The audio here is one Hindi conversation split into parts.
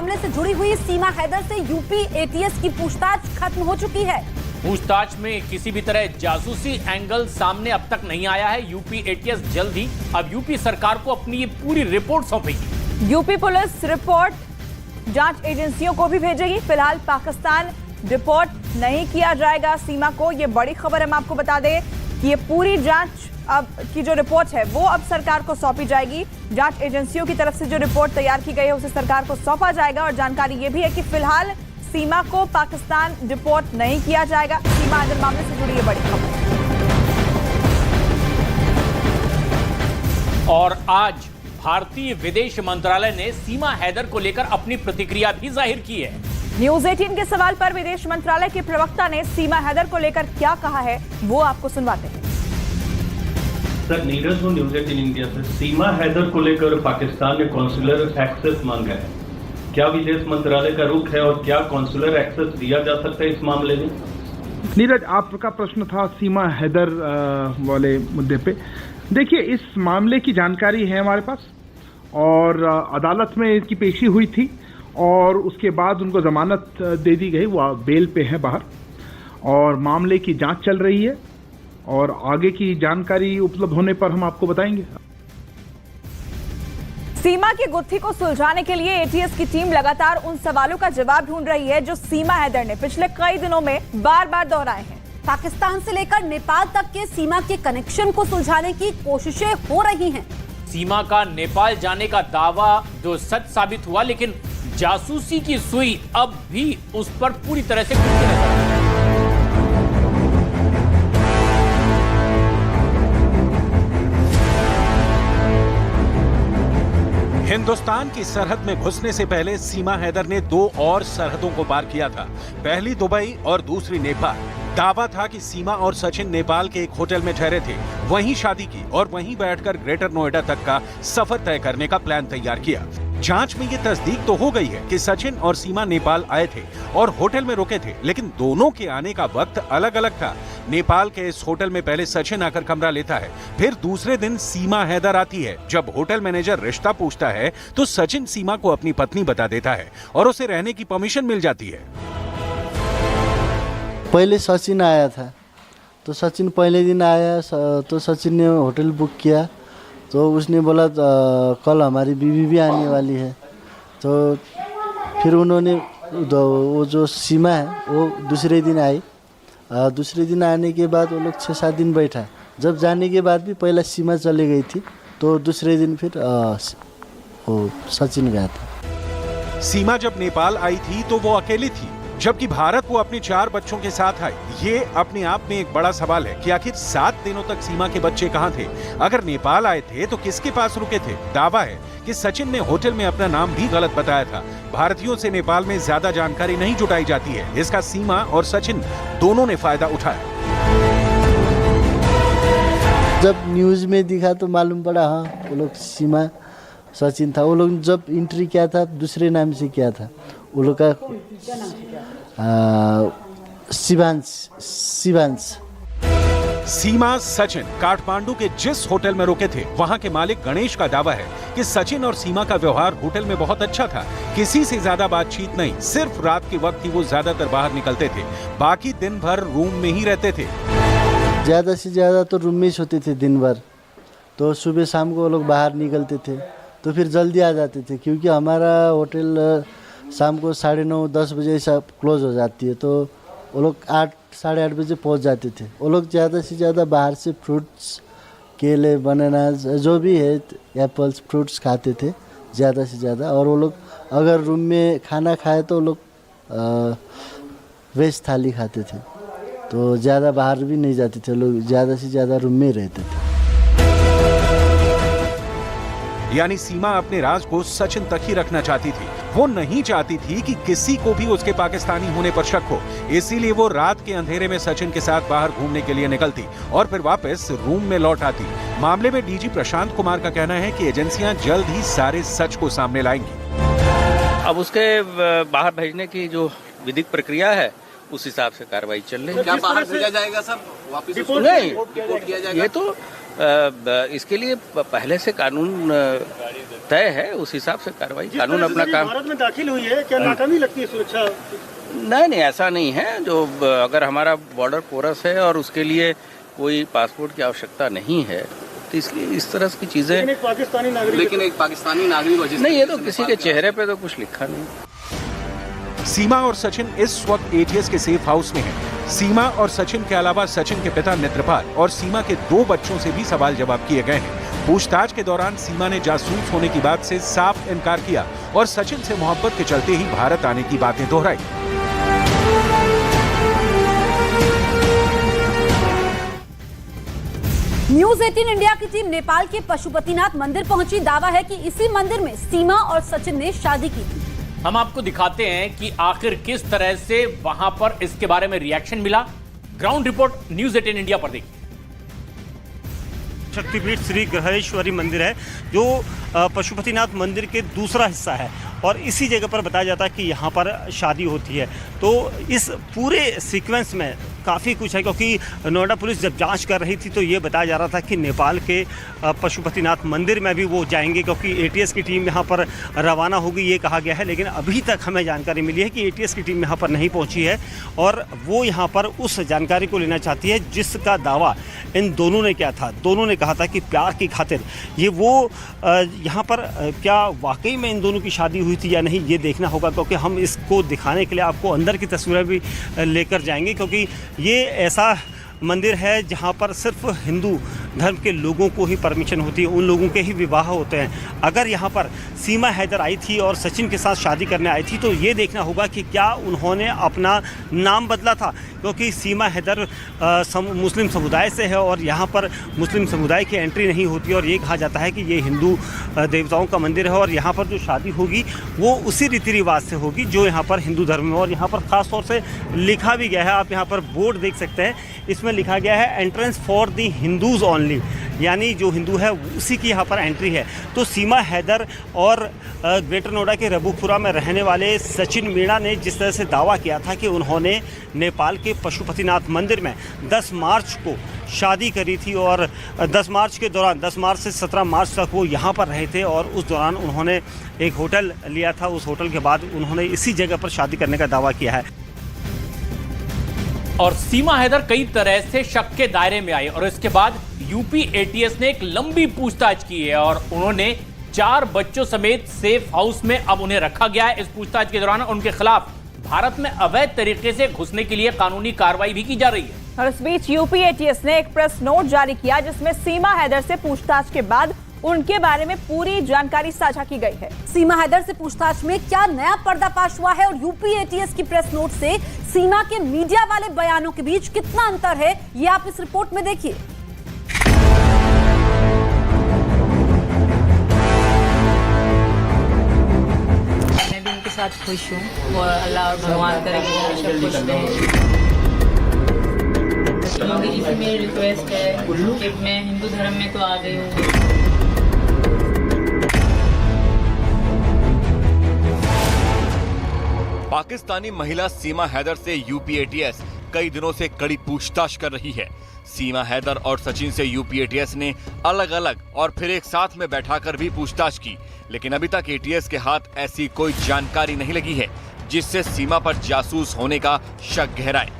मामले से जुड़ी हुई सीमा हैदर से यूपी एटीएस की पूछताछ खत्म हो चुकी है। पूछताछ में किसी भी तरह जासूसी एंगल सामने अब तक नहीं आया है। यूपी एटीएस जल्द ही अब यूपी सरकार को अपनी ये पूरी रिपोर्ट सौंपेगी। यूपी पुलिस रिपोर्ट जांच एजेंसियों को भी भेजेगी। फिलहाल पाकिस्तान डिपोर्ट नहीं किया जाएगा सीमा को। ये बड़ी खबर हम आपको बता दें कि ये पूरी जांच अब की जो रिपोर्ट है वो अब सरकार को सौंपी जाएगी। जांच एजेंसियों की तरफ से जो रिपोर्ट तैयार की गई है उसे सरकार को सौंपा जाएगा। और जानकारी ये भी है कि फिलहाल सीमा को पाकिस्तान डिपोर्ट नहीं किया जाएगा। सीमा हैदर मामले से जुड़ी ये बड़ी खबर। और आज भारतीय विदेश मंत्रालय ने सीमा हैदर को लेकर अपनी प्रतिक्रिया भी जाहिर की है। न्यूज 18 के सवाल पर विदेश मंत्रालय के प्रवक्ता ने सीमा हैदर को लेकर क्या कहा है वो आपको सुनवाते हैं। सर, नीरज हूं न्यूज 18 इंडिया से। सीमा हैदर को लेकर पाकिस्तान ने कॉन्सुलर एक्सेस मांगा है। क्या विदेश मंत्रालय का रुख है और क्या कॉन्सुलर एक्सेस दिया जा सकता है इस मामले में? नीरज, आपका प्रश्न था सीमा हैदर वाले मुद्दे पे। देखिए, इस मामले की जानकारी है हमारे पास और अदालत में इसकी पेशी हुई थी और उसके बाद उनको जमानत दे दी गई। वो बेल पे है बाहर और मामले की जांच चल रही है और आगे की जानकारी उपलब्ध होने पर हम आपको बताएंगे। सीमा की गुत्थी को सुलझाने के लिए एटीएस की टीम लगातार उन सवालों का जवाब ढूंढ रही है जो सीमा हैदर ने पिछले कई दिनों में बार बार दोहराए हैं। पाकिस्तान से लेकर नेपाल तक के सीमा के कनेक्शन को सुलझाने की कोशिशें हो रही हैं। सीमा का नेपाल जाने का दावा जो सच साबित हुआ, लेकिन जासूसी की सुई अब भी उस पर पूरी तरह से घुसी नजर आई। हिंदुस्तान की सरहद में घुसने से पहले सीमा हैदर ने 2 और सरहदों को पार किया था। पहली दुबई और दूसरी नेपाल। दावा था कि सीमा और सचिन नेपाल के एक होटल में ठहरे थे, वहीं शादी की और वहीं बैठकर ग्रेटर नोएडा तक का सफर तय करने का प्लान तैयार किया। जांच में ये तस्दीक तो हो गई है कि सचिन और सीमा नेपाल आए थे और होटल में रुके थे, लेकिन दोनों के आने का वक्त अलग अलग था। नेपाल के इस होटल में पहले सचिन आकर कमरा लेता है, फिर दूसरे दिन सीमा हैदर आती है। जब होटल मैनेजर रिश्ता पूछता है तो सचिन सीमा को अपनी पत्नी बता देता है और उसे रहने की परमिशन मिल जाती है। पहले सचिन आया था तो सचिन पहले दिन आया तो सचिन ने होटल बुक किया तो उसने बोला कल हमारी बीवी भी आने वाली है। तो फिर उन्होंने वो जो सीमा है वो दूसरे दिन आई। दूसरे दिन आने के बाद वो लोग 6-7 दिन बैठा। जब जाने के बाद भी पहला सीमा चली गई थी तो दूसरे दिन फिर वो सचिन गया था। सीमा जब नेपाल आई थी तो वो अकेली थी, जबकि भारत वो अपने 4 बच्चों के साथ आई। ये अपने आप में एक बड़ा सवाल है कि आखिर 7 दिनों तक सीमा के बच्चे कहां थे? अगर नेपाल आए थे तो किसके पास रुके थे? दावा है कि सचिन ने होटल में अपना नाम भी गलत बताया था। भारतीयों से नेपाल में ज्यादा जानकारी नहीं जुटाई जाती है, इसका सीमा और सचिन दोनों ने फायदा उठाया। जब न्यूज में दिखा तो मालूम पड़ा हाँ वो लोग सीमा सचिन था। वो लोग जब एंट्री किया था दूसरे नाम से किया था। वो लोग का शिवांश। सीमा सचिन काठमांडू के जिस होटल में रुके थे वहां के मालिक गणेश का दावा है कि सचिन और सीमा का व्यवहार होटल में बहुत अच्छा था। किसी से ज्यादा बातचीत नहीं, सिर्फ रात के वक्त ही वो ज्यादातर बाहर निकलते थे, बाकी दिन भर रूम में ही रहते थे। ज्यादा से ज्यादा तो रूम में ही सोते थे दिन भर। तो सुबह शाम को वो लोग बाहर निकलते थे तो फिर जल्दी आ जाते थे, क्योंकि हमारा होटल शाम को 9:30-10 बजे ऐसा क्लोज हो जाती है। तो वो लोग 8-8:30 बजे पहुंच जाते थे। वो लोग ज़्यादा से ज़्यादा बाहर से फ्रूट्स, केले, बनाना जो भी है एप्पल्स, फ्रूट्स खाते थे ज़्यादा से ज़्यादा। और वो लोग अगर रूम में खाना खाए तो वो लोग वेज थाली खाते थे। तो ज़्यादा बाहर भी नहीं जाते थे लोग, ज़्यादा से ज़्यादा रूम में रहते थे। यानी सीमा अपने राज को सचिन तक ही रखना चाहती थी। वो नहीं चाहती थी कि किसी को भी उसके पाकिस्तानी होने पर शक हो, इसीलिए वो रात के अंधेरे में सचिन के साथ बाहर घूमने के लिए निकलती और फिर वापस रूम में लौट आती। मामले में डीजी प्रशांत कुमार का कहना है कि एजेंसियां जल्द ही सारे सच को सामने लाएंगी। अब उसके बाहर भेजने की जो विधिक प्रक्रिया है उस हिसाब से कार्रवाई चल रही है। क्या बाहर भेजा जाएगा सर? वापस नहीं, रिपोर्ट किया जाएगा। ये तो इसके लिए पहले से कानून तय है, उस हिसाब से कार्रवाई, कानून अपना काम। भारत में दाखिल हुई है, क्या नाकामी लगती है सुरक्षा? नहीं, ऐसा नहीं है। जो अगर हमारा बॉर्डर पोरस है और उसके लिए कोई पासपोर्ट की आवश्यकता नहीं है, तो इसलिए इस तरह की चीजें। लेकिन एक पाकिस्तानी नागरिक नहीं, ये तो किसी के चेहरे पे तो कुछ लिखा नहीं। सीमा और सचिन इस वक्त एटीएस के सेफ हाउस में हैं। सीमा और सचिन के अलावा सचिन के पिता नेत्रपाल और सीमा के 2 बच्चों से भी सवाल जवाब किए गए हैं। पूछताछ के दौरान सीमा ने जासूस होने की बात से साफ इनकार किया और सचिन से मोहब्बत के चलते ही भारत आने की बातें दोहराई। न्यूज 18 इंडिया की टीम नेपाल के पशुपतिनाथ मंदिर पहुंची। दावा है कि इसी मंदिर में सीमा और सचिन ने शादी की थी। हम आपको दिखाते हैं कि आखिर किस तरह से वहां पर इसके बारे में रिएक्शन मिला। ग्राउंड रिपोर्ट न्यूज 18 इंडिया पर देखिए। शक्तिपीठ श्री ग्रहेश्वरी मंदिर है, जो पशुपतिनाथ मंदिर के दूसरा हिस्सा है और इसी जगह पर बताया जाता है कि यहाँ पर शादी होती है। तो इस पूरे सीक्वेंस में काफ़ी कुछ है, क्योंकि नोएडा पुलिस जब जांच कर रही थी तो ये बताया जा रहा था कि नेपाल के पशुपतिनाथ मंदिर में भी वो जाएंगे, क्योंकि एटीएस की टीम यहाँ पर रवाना होगी, ये कहा गया है। लेकिन अभी तक हमें जानकारी मिली है कि एटीएस की टीम यहाँ पर नहीं पहुँची है और वो यहाँ पर उस जानकारी को लेना चाहती है जिसका दावा इन दोनों ने किया था। दोनों ने कहा था कि प्यार की खातिर ये वो यहाँ पर क्या वाकई में इन दोनों की शादी हुई थी या नहीं, ये देखना होगा, क्योंकि हम इसको दिखाने के लिए आपको अंदर की तस्वीरें भी लेकर जाएंगे, क्योंकि ये ऐसा मंदिर है जहाँ पर सिर्फ हिंदू धर्म के लोगों को ही परमिशन होती है, उन लोगों के ही विवाह होते हैं। अगर यहाँ पर सीमा हैदर आई थी और सचिन के साथ शादी करने आई थी तो ये देखना होगा कि क्या उन्होंने अपना नाम बदला था, क्योंकि सीमा हैदर मुस्लिम समुदाय से है और यहाँ पर मुस्लिम समुदाय की एंट्री नहीं होती और ये कहा जाता है कि ये हिंदू देवताओं का मंदिर है और यहाँ पर जो शादी होगी वो उसी रीति रिवाज से होगी जो यहाँ पर हिंदू धर्म में। और यहाँ पर ख़ास तौर से लिखा भी गया है, आप यहाँ पर बोर्ड देख सकते हैं, इसमें लिखा गया है entrance for the Hindus only, यानी जो हिंदू है उसी की यहाँ पर एंट्री है। तो सीमा हैदर और ग्रेटर नोएडा के रबुपुरा में रहने वाले सचिन मीणा ने जिस तरह से दावा किया था कि उन्होंने नेपाल के पशुपतिनाथ मंदिर में 10 मार्च को शादी करी थी और 10 मार्च के दौरान 10 मार्च से 17 मार्च तक वो यहाँ पर रहे थे और उस दौरान उन्होंने एक होटल लिया था। उस होटल के बाद उन्होंने इसी जगह पर शादी करने का दावा किया है। और सीमा हैदर कई तरह से शक के दायरे में आई और इसके बाद यूपी एटीएस ने एक लंबी पूछताछ की है और उन्होंने 4 बच्चों समेत सेफ हाउस में अब उन्हें रखा गया है। इस पूछताछ के दौरान उनके खिलाफ भारत में अवैध तरीके से घुसने के लिए कानूनी कार्रवाई भी की जा रही है। और इस बीच यूपी एटीएस ने एक प्रेस नोट जारी किया जिसमें सीमा हैदर से पूछताछ के बाद उनके बारे में पूरी जानकारी साझा की गई है। सीमा हैदर से पूछताछ में क्या नया पर्दाफाश हुआ है और यूपी एटीएस की प्रेस नोट से सीमा के मीडिया वाले बयानों के बीच कितना अंतर है, ये आप इस रिपोर्ट में देखिए। मैं भी उनके साथ खुश हूँ और अल्लाह और भगवान करे कि हमेशा खुश रहे। मोदी जी से मेरी रिक्वेस्ट है कि मैं हिंदू धर्म में तो आ गई हूँ। पाकिस्तानी महिला सीमा हैदर से यूपी एटीएस कई दिनों से कड़ी पूछताछ कर रही है। सीमा हैदर और सचिन से यूपी एटीएस ने अलग अलग और फिर एक साथ में बैठाकर भी पूछताछ की, लेकिन अभी तक एटीएस के हाथ ऐसी कोई जानकारी नहीं लगी है जिससे सीमा पर जासूस होने का शक गहराए।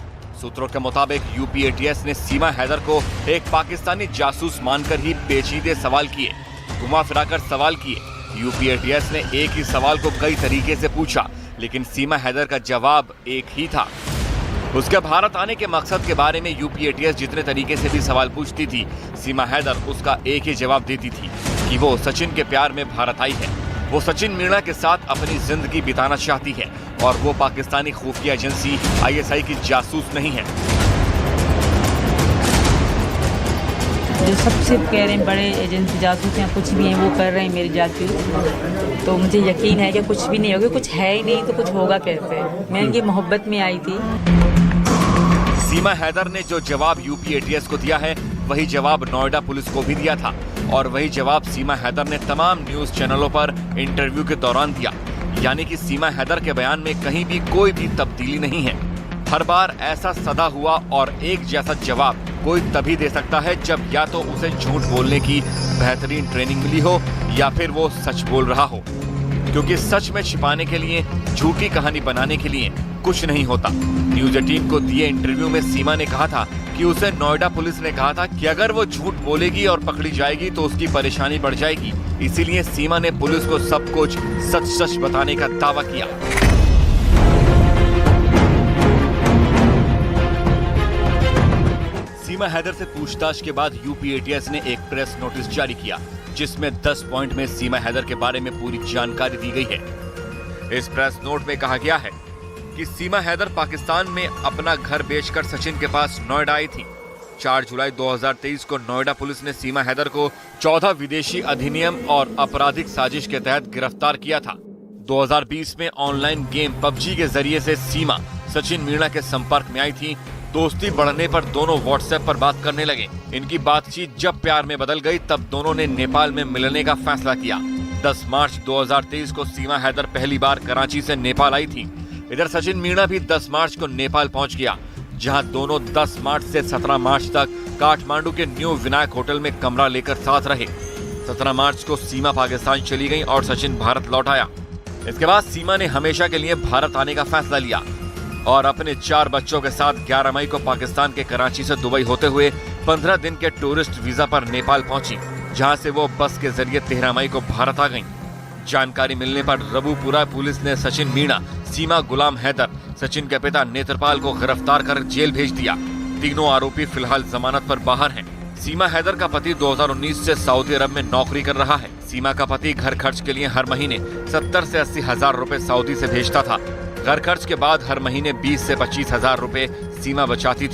सूत्रों के मुताबिक यूपी एटीएस ने सीमा हैदर को एक पाकिस्तानी जासूस मानकर ही पेचीदे सवाल किए, घुमा फिराकर सवाल किए। यूपी एटीएस ने एक ही सवाल को कई तरीके से पूछा, लेकिन सीमा हैदर का जवाब एक ही था। उसके भारत आने के मकसद के बारे में यूपी एटीएस जितने तरीके से भी सवाल पूछती थी, सीमा हैदर उसका एक ही जवाब देती थी कि वो सचिन के प्यार में भारत आई है। वो सचिन मीणा के साथ अपनी जिंदगी बिताना चाहती है और वो पाकिस्तानी खुफिया एजेंसी आईएसआई की जासूस नहीं है। जो सबसे कह रहे हैं बड़े एजेंसी जासूस हैं, कुछ भी हैं वो कर रहे हैं मेरी जासूस, तो मुझे यकीन है कि कुछ भी नहीं होगा। कुछ है ही नहीं तो कुछ होगा कैसे। मैं इनकी मोहब्बत में आई थी। सीमा हैदर ने जो जवाब यूपी एटीएस को दिया है वही जवाब नोएडा पुलिस को भी दिया था और वही जवाब सीमा हैदर ने तमाम न्यूज चैनलों पर इंटरव्यू के दौरान दिया। यानी कि सीमा हैदर के बयान में कहीं भी कोई भी तब्दीली नहीं है। हर बार ऐसा सदा हुआ और एक जैसा जवाब कोई तभी दे सकता है जब या तो उसे झूठ बोलने की बेहतरीन ट्रेनिंग मिली हो या फिर वो सच बोल रहा हो, क्योंकि सच में छिपाने के लिए, झूठी कहानी बनाने के लिए कुछ नहीं होता। न्यूज़ 18 को दिए इंटरव्यू में सीमा ने कहा था कि उसे नोएडा पुलिस ने कहा था कि अगर वो झूठ बोलेगी और पकड़ी जाएगी तो उसकी परेशानी बढ़ जाएगी। इसीलिए सीमा ने पुलिस को सब कुछ सच सच बताने का दावा किया। सीमा हैदर से पूछताछ के बाद यूपी एटीएस ने एक प्रेस नोटिस जारी किया, जिसमें 10 पॉइंट में सीमा हैदर के बारे में पूरी जानकारी दी गई है। इस प्रेस नोट में कहा गया है कि सीमा हैदर पाकिस्तान में अपना घर बेचकर सचिन के पास नोएडा आई थी। 4 जुलाई 2023 को नोएडा पुलिस ने सीमा हैदर को 14 विदेशी अधिनियम और आपराधिक साजिश के तहत गिरफ्तार किया था। 2020 में ऑनलाइन गेम पबजी के जरिए से सीमा सचिन मीणा के संपर्क में आई थी। दोस्ती बढ़ने पर दोनों व्हाट्सएप पर बात करने लगे। इनकी बातचीत जब प्यार में बदल गई तब दोनों ने नेपाल में मिलने का फैसला किया। 10 मार्च 2023 को सीमा हैदर पहली बार कराची से नेपाल आई थी। इधर सचिन मीणा भी 10 मार्च को नेपाल पहुंच गया, जहां दोनों 10 मार्च से 17 मार्च तक काठमांडू के न्यू विनायक होटल में कमरा लेकर साथ रहे। 17 मार्च को सीमा पाकिस्तान चली गई और सचिन भारत लौट आया। इसके बाद सीमा ने हमेशा के लिए भारत आने का फैसला लिया और अपने 4 बच्चों के साथ 11 मई को पाकिस्तान के कराची से दुबई होते हुए 15 दिन के टूरिस्ट वीजा पर नेपाल पहुंची, जहां से वो बस के जरिए 13 मई को भारत आ गईं। जानकारी मिलने पर रबूपुरा पुलिस ने सचिन मीणा, सीमा गुलाम हैदर, सचिन के पिता नेत्रपाल को गिरफ्तार कर जेल भेज दिया। तीनों आरोपी फिलहाल जमानत पर बाहर हैं। सीमा हैदर का पति 2019 से सऊदी अरब में नौकरी कर रहा है। सीमा का पति घर खर्च के लिए हर महीने 70 से 80 हजार रुपए सऊदी से भेजता था। घर खर्च के बाद हर महीने 20 से 25 हजार रुपए सीमा बचाती थी।